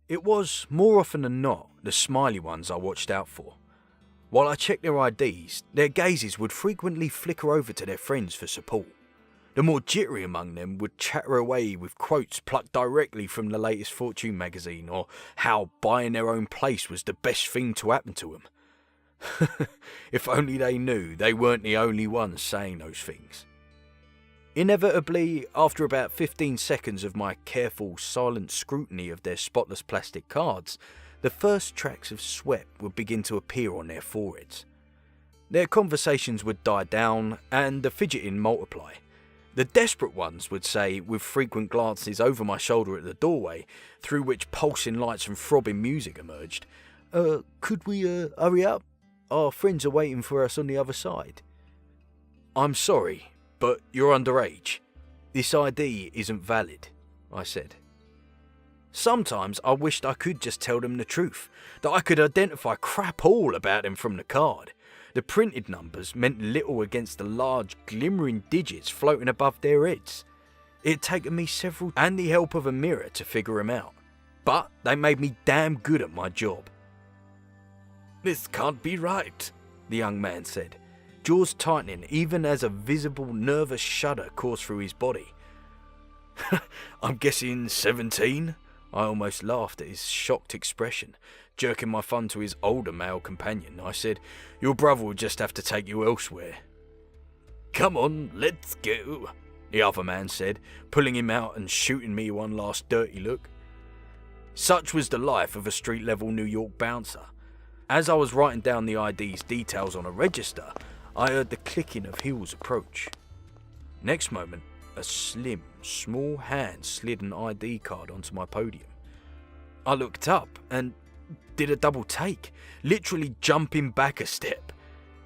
It was, more often than not, the smiley ones I watched out for. While I checked their IDs, their gazes would frequently flicker over to their friends for support. The more jittery among them would chatter away with quotes plucked directly from the latest Fortune magazine, or how buying their own place was the best thing to happen to them. If only they knew they weren't the only ones saying those things. Inevitably, after about 15 seconds of my careful, silent scrutiny of their spotless plastic cards, the first tracks of sweat would begin to appear on their foreheads. Their conversations would die down and the fidgeting multiply. The desperate ones would say, with frequent glances over my shoulder at the doorway, through which pulsing lights and throbbing music emerged, could we hurry up? Our friends are waiting for us on the other side. I'm sorry, but you're underage. This ID isn't valid, I said. Sometimes I wished I could just tell them the truth, that I could identify crap all about them from the card. The printed numbers meant little against the large, glimmering digits floating above their heads. It had taken me several and the help of a mirror to figure them out, but they made me damn good at my job. This can't be right, the young man said, jaws tightening even as a visible nervous shudder coursed through his body. I'm guessing 17? I almost laughed at his shocked expression. Jerking my thumb to his older male companion, I said, "Your brother will just have to take you elsewhere." "Come on, let's go," the other man said, pulling him out and shooting me one last dirty look. Such was the life of a street-level New York bouncer. As I was writing down the ID's details on a register, I heard the clicking of heels approach. Next moment, a slim, small hand slid an ID card onto my podium. I looked up and did a double take, literally jumping back a step.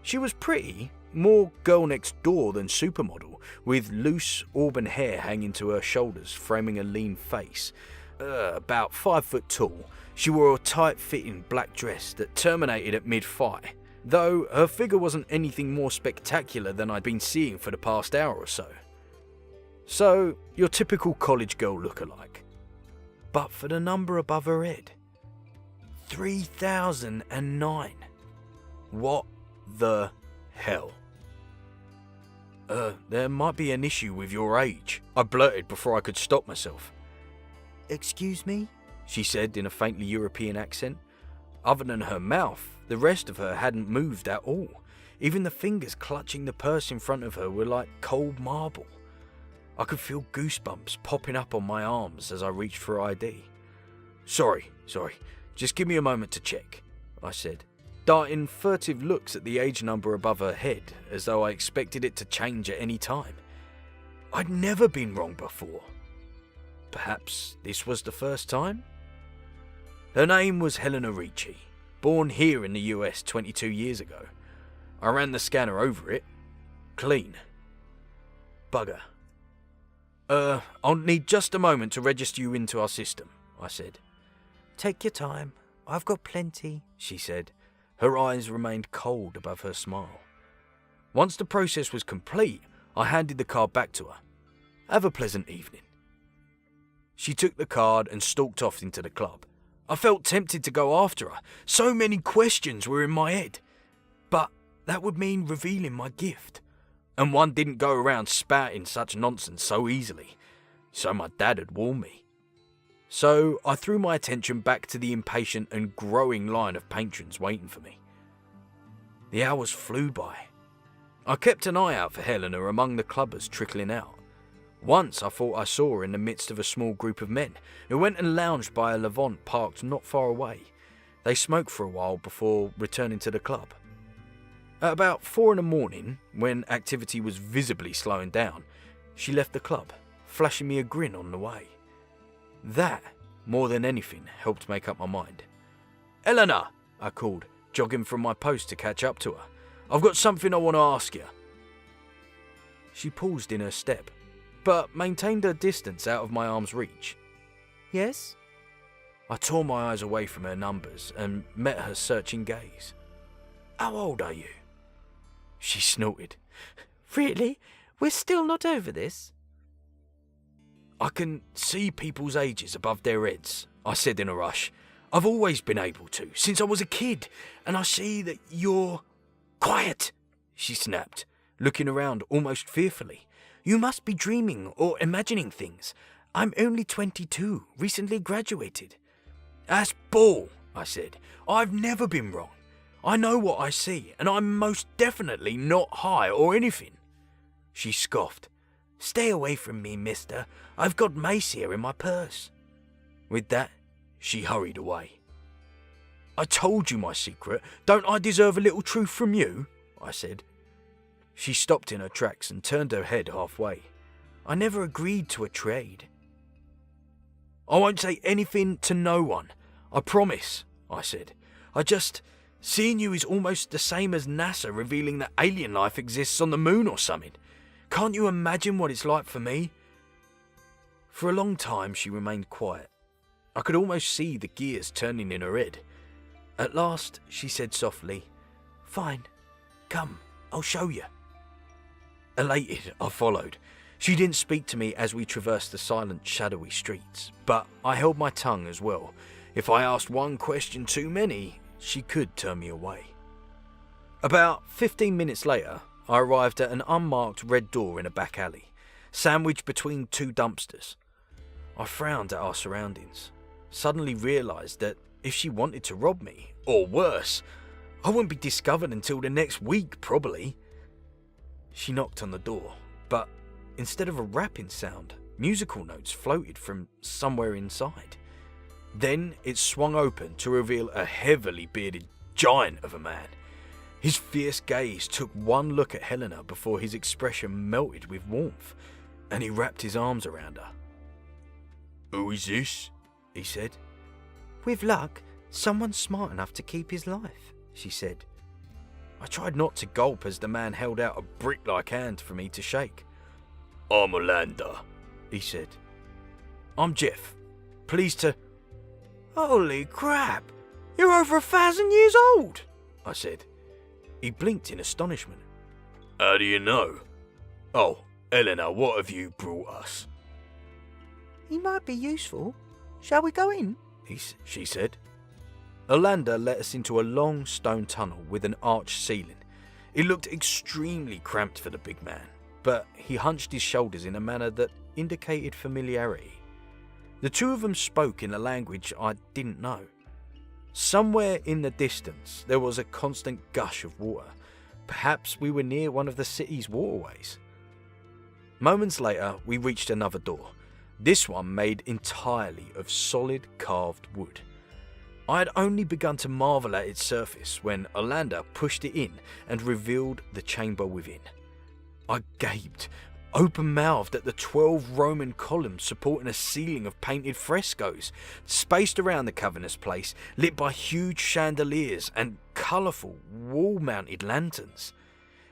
She was pretty, more girl next door than supermodel, with loose auburn hair hanging to her shoulders, framing a lean face. About 5 foot tall, she wore a tight-fitting black dress that terminated at mid-thigh, though her figure wasn't anything more spectacular than I'd been seeing for the past hour or so. So, your typical college girl lookalike. But for the number above her head. 3009. What the hell? There might be an issue with your age, I blurted before I could stop myself. Excuse me? She said in a faintly European accent. Other than her mouth, the rest of her hadn't moved at all. Even the fingers clutching the purse in front of her were like cold marble. I could feel goosebumps popping up on my arms as I reached for ID. Sorry, just give me a moment to check, I said, darting furtive looks at the age number above her head as though I expected it to change at any time. I'd never been wrong before. Perhaps this was the first time? Her name was Helena Ricci, born here in the US 22 years ago. I ran the scanner over it. Clean. Bugger. I'll need just a moment to register you into our system, I said. Take your time. I've got plenty, she said. Her eyes remained cold above her smile. Once the process was complete, I handed the card back to her. Have a pleasant evening. She took the card and stalked off into the club. I felt tempted to go after her. So many questions were in my head. But that would mean revealing my gift. And one didn't go around spouting such nonsense so easily. So my dad had warned me. So I threw my attention back to the impatient and growing line of patrons waiting for me. The hours flew by. I kept an eye out for Helena among the clubbers trickling out. Once I thought I saw her in the midst of a small group of men who went and lounged by a Levant parked not far away. They smoked for a while before returning to the club. At about 4 a.m, when activity was visibly slowing down, she left the club, flashing me a grin on the way. That, more than anything, helped make up my mind. "Helena," I called, jogging from my post to catch up to her. "I've got something I want to ask you." She paused in her step, but maintained her distance out of my arm's reach. "Yes?" I tore my eyes away from her numbers and met her searching gaze. "How old are you?" She snorted. "Really? We're still not over this?" "I can see people's ages above their heads," I said in a rush. I've always been able to, since I was a kid, and I see that you're... Quiet, she snapped, looking around almost fearfully. You must be dreaming or imagining things. I'm only 22, recently graduated. That's bull, I said. I've never been wrong. I know what I see, and I'm most definitely not high or anything. She scoffed. Stay away from me, mister. I've got mace here in my purse. With that, she hurried away. I told you my secret. Don't I deserve a little truth from you? I said. She stopped in her tracks and turned her head halfway. I never agreed to a trade. I won't say anything to no one. I promise, I said. Seeing you is almost the same as NASA revealing that alien life exists on the moon or something. Can't you imagine what it's like for me? For a long time she remained quiet. I could almost see the gears turning in her head. At last she said softly, Fine, come, I'll show you. Elated, I followed. She didn't speak to me as we traversed the silent, shadowy streets, but I held my tongue as well. If I asked one question too many, she could turn me away. About 15 minutes later, I arrived at an unmarked red door in a back alley, sandwiched between two dumpsters. I frowned at our surroundings, suddenly realised that if she wanted to rob me, or worse, I wouldn't be discovered until the next week, probably. She knocked on the door, but instead of a rapping sound, musical notes floated from somewhere inside. Then it swung open to reveal a heavily bearded giant of a man. His fierce gaze took one look at Helena before his expression melted with warmth, and he wrapped his arms around her. Who is this? He said. With luck, someone smart enough to keep his life, she said. I tried not to gulp as the man held out a brick-like hand for me to shake. I'm Orlando, he said. I'm Jeff. Pleased to... Holy crap! You're over 1,000 years old, I said. He blinked in astonishment. How do you know? Oh, Eleanor, what have you brought us? He might be useful. Shall we go in? She said. Orlando led us into a long stone tunnel with an arched ceiling. It looked extremely cramped for the big man, but he hunched his shoulders in a manner that indicated familiarity. The two of them spoke in a language I didn't know. Somewhere in the distance there was a constant gush of water. Perhaps we were near one of the city's waterways. Moments later we reached another door, this one made entirely of solid carved wood. I had only begun to marvel at its surface when Orlando pushed it in and revealed the chamber within. I gaped, open-mouthed at the 12 Roman columns supporting a ceiling of painted frescoes, spaced around the cavernous place, lit by huge chandeliers and colourful wall-mounted lanterns.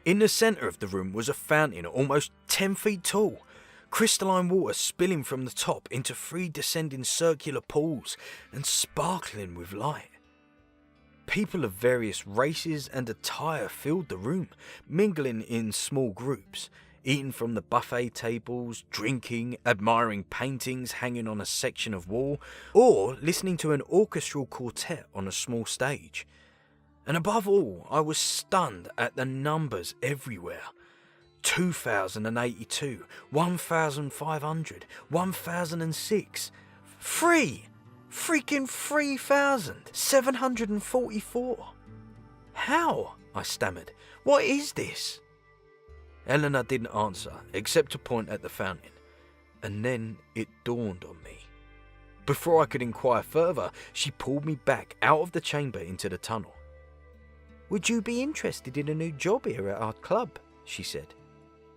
In the centre of the room was a fountain almost 10 feet tall, crystalline water spilling from the top into 3 descending circular pools and sparkling with light. People of various races and attire filled the room, mingling in small groups, eating from the buffet tables, drinking, admiring paintings hanging on a section of wall, or listening to an orchestral quartet on a small stage. And above all, I was stunned at the numbers everywhere. 2,082, 1,500, 1,006, 3,744. How? I stammered. What is this? Eleanor didn't answer, except to point at the fountain, and then it dawned on me. Before I could inquire further, she pulled me back out of the chamber into the tunnel. Would you be interested in a new job here at our club? She said.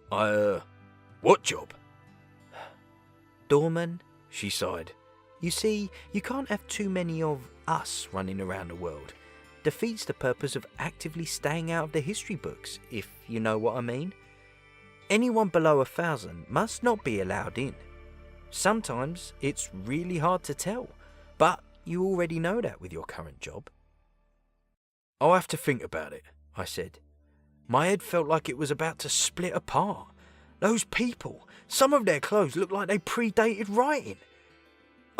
What job? Doorman, she sighed. You see, you can't have too many of us running around the world. Defeats the purpose of actively staying out of the history books, if you know what I mean. Anyone below 1,000 must not be allowed in. Sometimes it's really hard to tell, but you already know that with your current job. I'll have to think about it, I said. My head felt like it was about to split apart. Those people, some of their clothes look like they predated writing.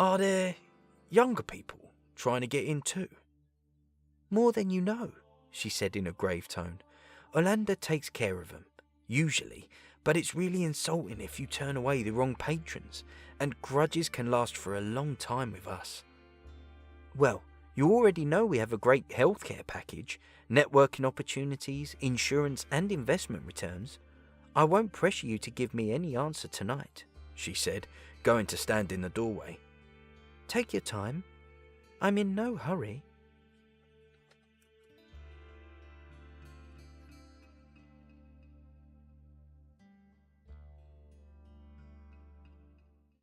Are there younger people trying to get in too. More than you know, she said in a grave tone. Orlando takes care of them, usually, but it's really insulting if you turn away the wrong patrons, and grudges can last for a long time with us. Well, you already know we have a great healthcare package, networking opportunities, insurance and investment returns. I won't pressure you to give me any answer tonight, she said, going to stand in the doorway. Take your time. I'm in no hurry.